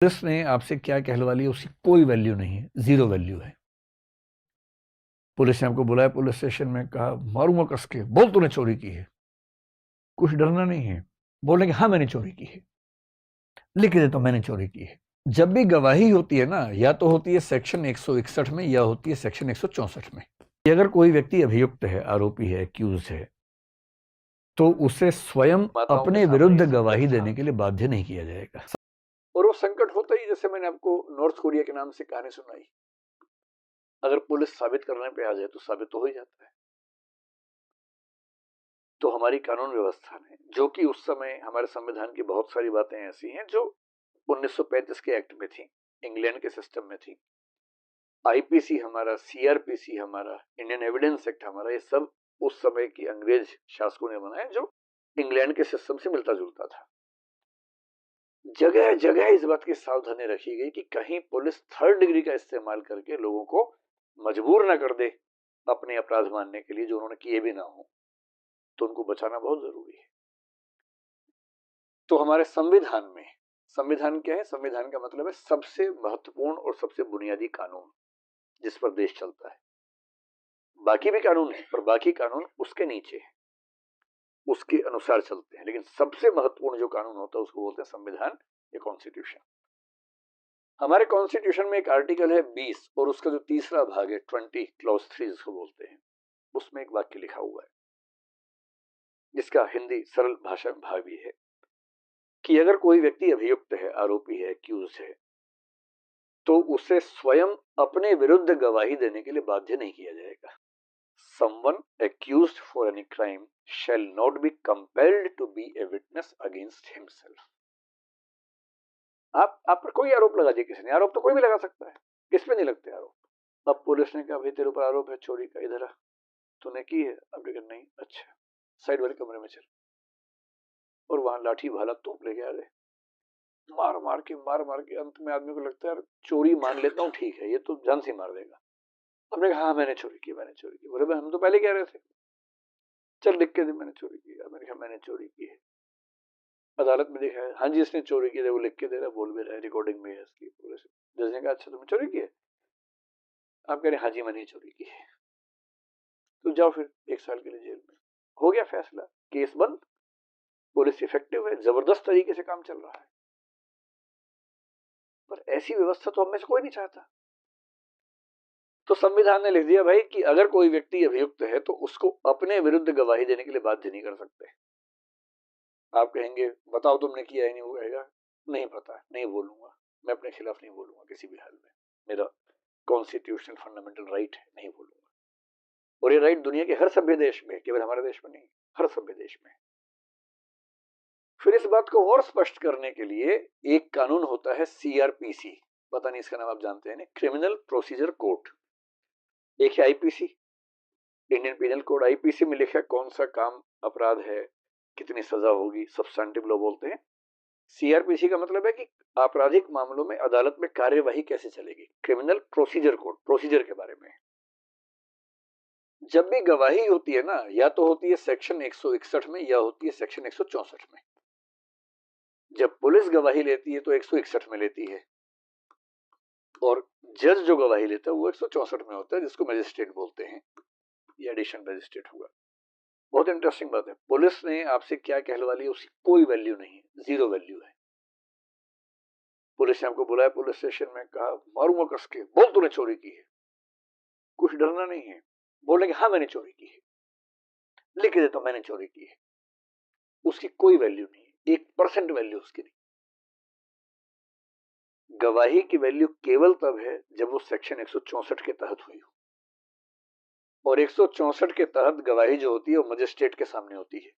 Police ने आपसे क्या कहलवा लिया उसकी कोई वैल्यू नहीं है, जीरो वैल्यू है। पुलिस ने आपको बुलाया पुलिस स्टेशन में, कहा मारूंगा कस के, बोल तूने चोरी की है। कुछ डरना नहीं है, बोलने कि हाँ मैंने चोरी की है, लिख दे तो मैंने चोरी की है। जब भी गवाही होती है ना, या तो होती है सेक्शन 161 में या होती है सेक्शन 164 में। कि अगर कोई व्यक्ति अभियुक्त है, आरोपी है, एक्यूज है, तो उसे स्वयं अपने विरुद्ध गवाही देने के लिए बाध्य नहीं किया जाएगा। और वो संकट होता ही, जैसे मैंने आपको नॉर्थ कोरिया के नाम से कहानी सुनाई, अगर पुलिस साबित करने पे आ जाए तो साबित तो हो ही जाता है। तो हमारी कानून व्यवस्था ने, जो कि उस समय हमारे संविधान की बहुत सारी बातें ऐसी हैं जो 1935 के एक्ट में थी, इंग्लैंड के सिस्टम में थी, आईपीसी हमारा, सीआरपीसी हमारा, इंडियन एविडेंस एक्ट हमारा, ये सब उस समय की अंग्रेज शासकों ने बनाए जो इंग्लैंड के सिस्टम से मिलता जुलता था। जगह जगह इस बात की सावधानी रखी गई कि कहीं पुलिस थर्ड डिग्री का इस्तेमाल करके लोगों को मजबूर ना कर दे अपने अपराध मानने के लिए जो उन्होंने किए भी ना हो, तो उनको बचाना बहुत जरूरी है। तो हमारे संविधान में, संविधान क्या है? संविधान का मतलब है सबसे महत्वपूर्ण और सबसे बुनियादी कानून जिस पर देश चलता है। बाकी भी कानून है, पर बाकी कानून उसके नीचे है, उसके अनुसार चलते हैं, लेकिन सबसे महत्वपूर्ण जो कानून होता है उसको बोलते हैं संविधान या कॉन्स्टिट्यूशन। हमारे कॉन्स्टिट्यूशन में एक आर्टिकल है 20 और उसका जो तीसरा भाग है 20 क्लॉज 3 जिसको बोलते हैं, उसमें एक वाक्य लिखा हुआ है जिसका हिंदी सरल भाषा में भाव भी है कि अगर कोई व्यक्ति अभियुक्त है, आरोपी है, एक्यूज है, तो उसे स्वयं अपने विरुद्ध गवाही देने के लिए बाध्य नहीं किया जाएगा। Someone accused for any crime shall not be compelled to be a witness against himself. आप पर कोई आरोप लगा दिया किसी ने, आरोप तो कोई भी लगा सकता है, किस पे नहीं लगते आरोप। अब पुलिस ने कहा भाई तेरे ऊपर आरोप है चोरी का, इधर आ, तूने की है? अब देखा नहीं, अच्छा साइड वाले कमरे में चल, और वहां लाठी भाला तोप लेके आ गए, मार मार के अंत में आदमी को लगता है यार चोरी मान लेता हूँ, ठीक है ये तो जान से मार देगा। हमने कहा हाँ मैंने चोरी की, मैंने चोरी की। बोले भाई हम तो पहले कह रहे थे, चल लिख के दे मैंने चोरी की। मैंने कहा मैंने चोरी की है। अदालत में देखा है, हाँ जी इसने चोरी की है, वो लिख के दे रहा है, बोल भी रहा है, रिकॉर्डिंग में है इसकी पूरे से। जज ने कहा अच्छा तुमने चोरी की है? आप कह रहे हाँ जी मैंने चोरी की है, तो जाओ फिर 1 साल के लिए जेल में। हो गया फैसला, केस बंद, पुलिस इफेक्टिव है, जबरदस्त तरीके से काम चल रहा है। पर ऐसी व्यवस्था तो हम में से कोई नहीं चाहता। तो संविधान ने लिख दिया भाई कि अगर कोई व्यक्ति अभियुक्त है तो उसको अपने विरुद्ध गवाही देने के लिए बाध्य नहीं कर सकते। आप कहेंगे बताओ तुमने किया है, नहीं, वो कहेगा नहीं पता, नहीं बोलूंगा, मैं अपने खिलाफ नहीं बोलूंगा किसी भी हाल में, मेरा कॉन्स्टिट्यूशनल फंडामेंटल राइट है, नहीं बोलूंगा। और ये राइट दुनिया के हर सभ्य देश में, केवल हमारे देश में नहीं, हर सभ्य देश में। फिर इस बात को और स्पष्ट करने के लिए एक कानून होता है सीआरपीसी, पता नहीं इसका नाम आप जानते हैं, क्रिमिनल प्रोसीजर कोड। एक है IPC, Indian penal code. IPC में लिखा है कौन सा काम अपराध है, कितनी सजा होगी, सब्सटेंटिव लॉ बोलते हैं। सीआरपीसी का मतलब है कि आपराधिक मामलों में अदालत में कार्यवाही कैसे चलेगी, क्रिमिनल प्रोसीजर कोड, प्रोसीजर के बारे में। जब भी गवाही होती है ना, या तो होती है सेक्शन 161 में या होती है सेक्शन 164 में। जब पुलिस गवाही लेती है तो 161 में लेती है, और जज जो गवाही लेता है वो 164 में होता है, जिसको मजिस्ट्रेट बोलते हैं, या एडिशनल मजिस्ट्रेट हुआ। बहुत इंटरेस्टिंग बात है, पुलिस ने आपसे क्या कहलवा लिया उसकी कोई वैल्यू नहीं है, जीरो वैल्यू है। पुलिस ने आपको बुलाया पुलिस स्टेशन में, कहा मारूंगा कस के, बोल तूने चोरी की है। कुछ डरना नहीं है, बोलने कि हाँ मैंने चोरी की है, लिख दे तो मैंने चोरी की है, उसकी कोई वैल्यू नहीं है, 1% वैल्यू उसकी नहीं। गवाही की वैल्यू केवल तब है जब वो सेक्शन 164 के तहत हुई हो, और 164 के तहत गवाही जो होती है वो मजिस्ट्रेट के सामने होती है,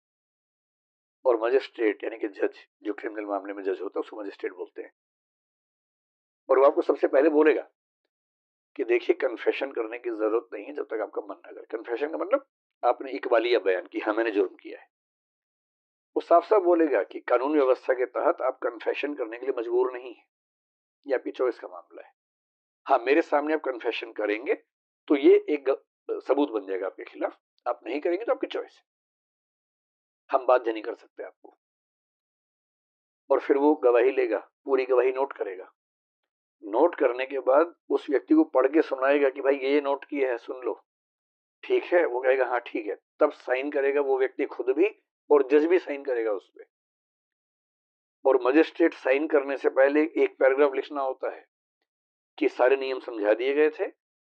और मजिस्ट्रेट यानी कि जज, जो क्रिमिनल मामले में जज होता है उसको मजिस्ट्रेट बोलते हैं। और वो आपको सबसे पहले बोलेगा कि देखिए कन्फेशन करने की जरूरत नहीं है जब तक आपका मन ना करे। कन्फेशन का मतलब आपने इकबालिया बयान की, हाँ मैंने जुर्म किया है। वो साफ साफ बोलेगा कि कानून व्यवस्था के तहत आप कन्फेशन करने के लिए मजबूर नहीं है, ये आपकी चॉइस का मामला है। हाँ मेरे सामने आप कन्फेशन करेंगे तो ये एक सबूत बन जाएगा आपके खिलाफ, आप नहीं करेंगे तो आपकी चॉइस है, हम बाध्य नहीं कर सकते आपको। और फिर वो गवाही लेगा, पूरी गवाही नोट करेगा। नोट करने के बाद उस व्यक्ति को पढ़ के सुनाएगा कि भाई ये नोट किया है, सुन लो, ठीक है? वो कहेगा हाँ ठीक है, तब साइन करेगा वो व्यक्ति खुद भी, और जज भी साइन करेगा उस पे। और मजिस्ट्रेट साइन करने से पहले एक पैराग्राफ लिखना होता है कि सारे नियम समझा दिए गए थे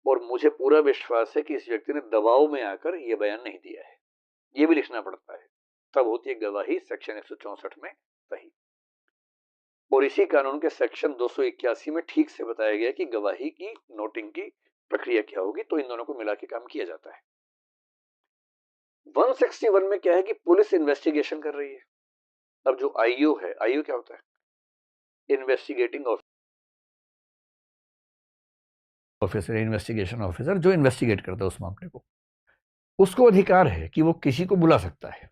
और मुझे पूरा विश्वास है कि इस व्यक्ति ने दबाव में आकर यह बयान नहीं दिया है, ये भी लिखना पड़ता है। तब होती है गवाही सेक्शन 164 में सही। और इसी कानून के सेक्शन 281 में ठीक से बताया गया कि गवाही की नोटिंग की प्रक्रिया क्या होगी। तो इन दोनों को मिला के काम किया जाता है। 161 में क्या है कि पुलिस इन्वेस्टिगेशन कर रही है। अब जो आईओ है, आईओ क्या होता है? इन्वेस्टिगेटिंग ऑफिसर, इन्वेस्टिगेशन ऑफिसर, जो इन्वेस्टिगेट करता है उस मामले को। उसको अधिकार है कि वो किसी को बुला सकता है।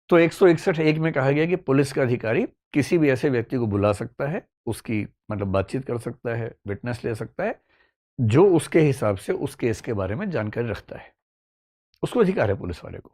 तो 161(1) में कहा गया कि पुलिस का अधिकारी किसी भी ऐसे व्यक्ति को बुला सकता है, उसकी मतलब बातचीत कर सकता है, विटनेस ले सकता है, जो उसके हिसाब से उस केस के बारे में जानकारी रखता है। उसको अधिकार है पुलिस वाले को।